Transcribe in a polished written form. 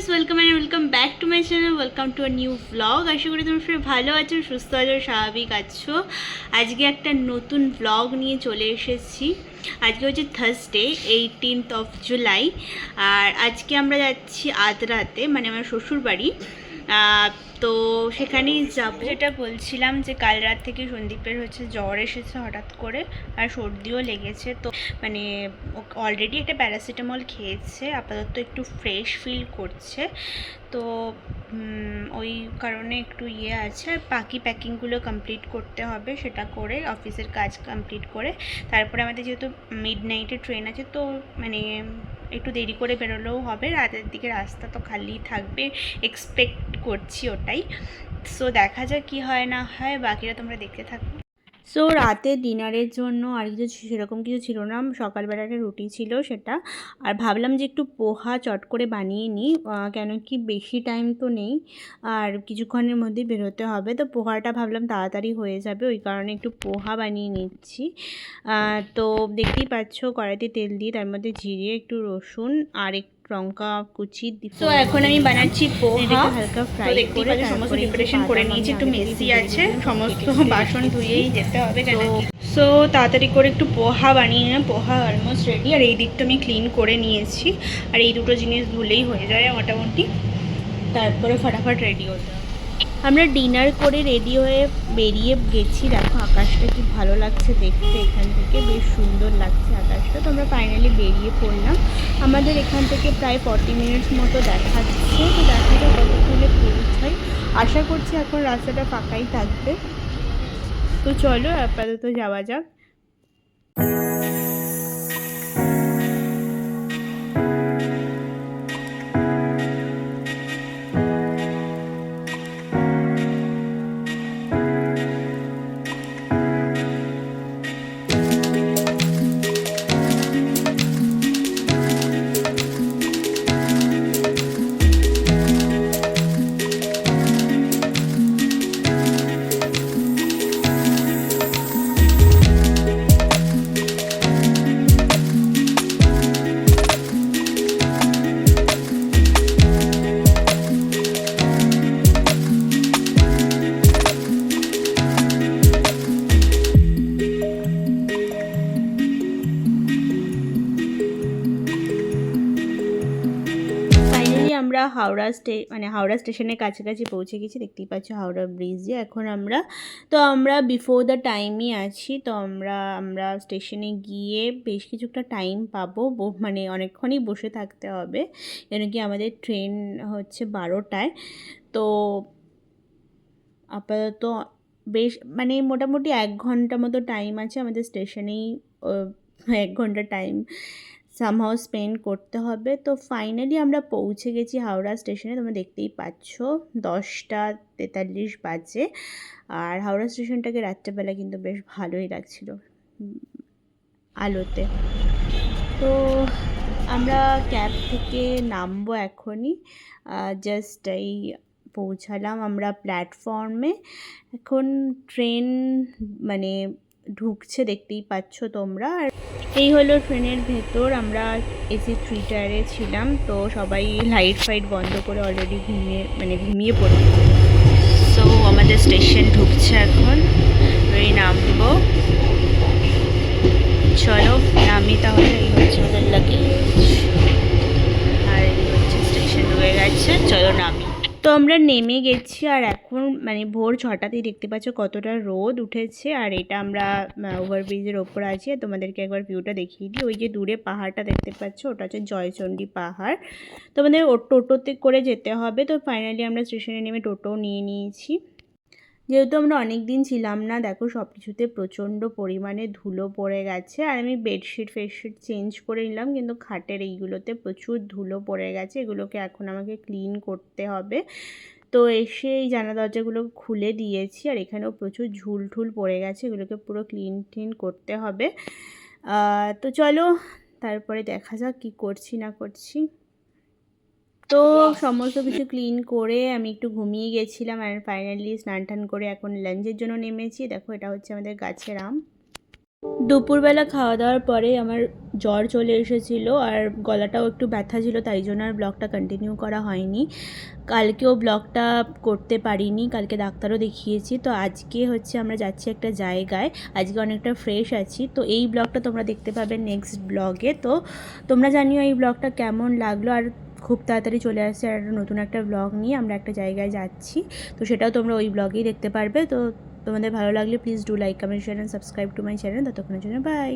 Guys, welcome back to my channel. Welcome to a new blog. আশা করি তোমরা সবাই ভালো আছো, সুস্থ আছো, স্বাভাবিক আছো। আজকে একটা নতুন ব্লগ নিয়ে চলে এসেছি। আজকে হচ্ছে থার্সডে 18th জুলাই। আর আজকে আমরা যাচ্ছি আদ্রাতে, মানে আমার শ্বশুর বাড়ি। তো সেখানেই যাব। যেটা বলছিলাম যে কাল রাত থেকে সন্দীপের হচ্ছে জ্বর এসেছে হঠাৎ করে, আর সর্দিও লেগেছে। তো মানে অলরেডি একটা প্যারাসিটামল খেয়েছে, আপাতত একটু ফ্রেশ ফিল করছে। তো ওই কারণে একটু আছে। আর বাকি প্যাকিংগুলো কমপ্লিট করতে হবে, সেটা করে অফিসের কাজ কমপ্লিট করে তারপরে আমাদের যেহেতু মিড নাইটে ট্রেন আছে, তো মানে একটু দেরি করে বেরোলেও হবে। রাতের দিকে রাস্তা তো খালি থাকবে, এক্সপেক্ট করছি ওটাই। সো দেখা যাক কী হয় না হয়, বাকিটা তোমরা দেখতে থাকো। সো রাতে ডিনারের জন্য আর কিছু সেরকম কিছু ছিল না, সকালবেলা একটা রুটি ছিল সেটা। আর ভাবলাম যে একটু পোহা চট করে বানিয়ে নিই, কেন কি বেশি টাইম তো নেই, আর কিছুক্ষণের মধ্যেই বেরোতে হবে। তো পোহাটা ভাবলাম তাড়াতাড়ি হয়ে যাবে, ওই কারণে একটু পোহা বানিয়ে নিচ্ছি। তো দেখতেই পাচ্ছ কড়াইতে তেল দিয়ে তার মধ্যে জিরে, একটু রসুন আর একটু লঙ্কা কুচি। তো এখন আমি বানাচ্ছি পোহা, হালকা ফ্রাই করে সমস্ত প্রিপারেশন করে নিয়েছি। একটু মেসি আছে, সমস্ত বাসন ধুয়েই যেতে হবে কেন। সো তাড়াতাড়ি করে একটু পোহা বানিয়ে নিলাম। পোহা অলমোস্ট রেডি, আর এই দিকটা আমি ক্লিন করে নিয়েছি। আর এই দুটো জিনিস ধুলেই হয়ে যায় মোটামুটি, তারপরে ফটাফট রেডি হতে হবে। আমরা ডিনার করে রেডি হয়ে বেরিয়ে গেছি। দেখো আকাশটা কি ভালো লাগছে দেখতে, এখান থেকে বেশ সুন্দর লাগছে আকাশটা। তো আমরা ফাইনালি বেরিয়ে পড়লাম। আমাদের এখান থেকে প্রায় 40 মিনিটস মতো দেখাচ্ছে। তো দেখা যাক কতক্ষণে পৌঁছাই। আশা করছি এখন রাস্তাটা ফাঁকাই থাকবে। তো চলো আপাতত যাওয়া যাক। আমরা হাওড়া স্টেশনের কাছাকাছি পৌঁছে গেছি। দেখতেই পাচ্ছ হাওড়া ব্রিজে এখন আমরা। তো আমরা বিফোর দ্য টাইমই আছি। তো আমরা স্টেশনে গিয়ে বেশ কিছুটা টাইম পাবো, মানে অনেকক্ষণই বসে থাকতে হবে, কেন কি আমাদের ট্রেন হচ্ছে 12টায়। তো আপাতত বেশ মানে মোটামুটি 1 ঘন্টা মতো টাইম আছে আমাদের স্টেশনেই। 1 ঘন্টা টাইম সামহাও স্পেন্ড করতে হবে। তো ফাইনালি আমরা পৌঁছে গেছি হাওড়া স্টেশনে। তোমরা দেখতেই পাচ্ছ 10:43 বাজে। আর হাওড়া স্টেশনটাকে রাত্রেবেলা কিন্তু বেশ ভালোই লাগছিল আলোতে। তো আমরা ক্যাব থেকে নামবো এখনই, জাস্ট এই পৌঁছালাম আমরা প্ল্যাটফর্মে। এখন ট্রেন মানে ঢুকছে, দেখতেই পাচ্ছ তোমরা। আর এই হলো ট্রেনের ভেতর। আমরা এসি 3 টায়ারে ছিলাম, তো সবাই লাইট ফাইট বন্ধ করে অলরেডি ঘুমিয়ে পড়েছে। সো আমাদের স্টেশন ঢুকছে এখন, এই নামবো। চলো নামি তাহলে। এই হচ্ছে ওদের লাগেজ, আর এই হচ্ছে স্টেশন ঢুকে গেছে। চলো নামি। তো আমরা নেমে গেছি, আর এখন মানে ভোর 6টাতেই দেখতে পাচ্ছ কতটা রোদ উঠেছে। আর এটা আমরা ওভারব্রিজের ওপর আছি। তোমাদেরকে একবার ভিউটা দেখিয়ে দিই। ওই যে দূরে পাহাড়টা দেখতে পাচ্ছ, ওটা হচ্ছে জয়চণ্ডী পাহাড়। তো আমাদের টোটোতে করে যেতে হবে। তো ফাইনালি আমরা স্টেশনে নেমে টোটোও নিয়ে নিয়েছি। যেহেতু আমরা অনেক দিন ছিলাম না, দেখো সব কিছুতে প্রচণ্ড পরিমাণে ধুলো পড়ে গেছে। আর আমি বেডশিট চেঞ্জ করে নিলাম, কিন্তু খাটের এইগুলোতে প্রচুর ধুলো পড়ে গেছে। এগুলোকে এখন আমাকে ক্লিন করতে হবে। তো এসে এই জানলা দরজাগুলো খুলে দিয়েছি, আর এখানেও প্রচুর ঝুল পড়ে গেছে, এগুলোকে পুরো ক্লিন করতে হবে। তো চলো তারপরে দেখা যাক কী করছি না করছি। তো সমস্ত কিছু ক্লিন করে আমি একটু ঘুমিয়ে গেছিলাম, আর ফাইনালি স্নান টান করে এখন লাঞ্চের জন্য নেমেছি। দেখো এটা হচ্ছে আমাদের গাছের আম। দুপুরবেলা খাওয়া দাওয়ার পরে আমার জ্বর চলে এসেছিলো আর গলাটাও একটু ব্যথা ছিল, তাই জন্য আর ব্লগটা কন্টিনিউ করা হয়নি। কালকেও ব্লগটা করতে পারিনি, কালকে ডাক্তারও দেখিয়েছি। তো আজকে হচ্ছে আমরা যাচ্ছি একটা জায়গায়, আজকে অনেকটা ফ্রেশ আছি। তো এই ব্লগটা তোমরা দেখতে পাবে নেক্সট ব্লগে। তো তোমরা জানিও এই ব্লগটা কেমন লাগলো, আর খুব তাড়াতাড়ি চলে আসছে আর নতুন একটা ব্লগ নিয়ে আমরা একটা জায়গায় যাচ্ছি। তো সেটাও তোমরা ওই ব্লগেই দেখতে পারবে। তো তোমাদের ভালো লাগলে please do like, comment, share and subscribe to my channel. ততক্ষণের জন্য বাই।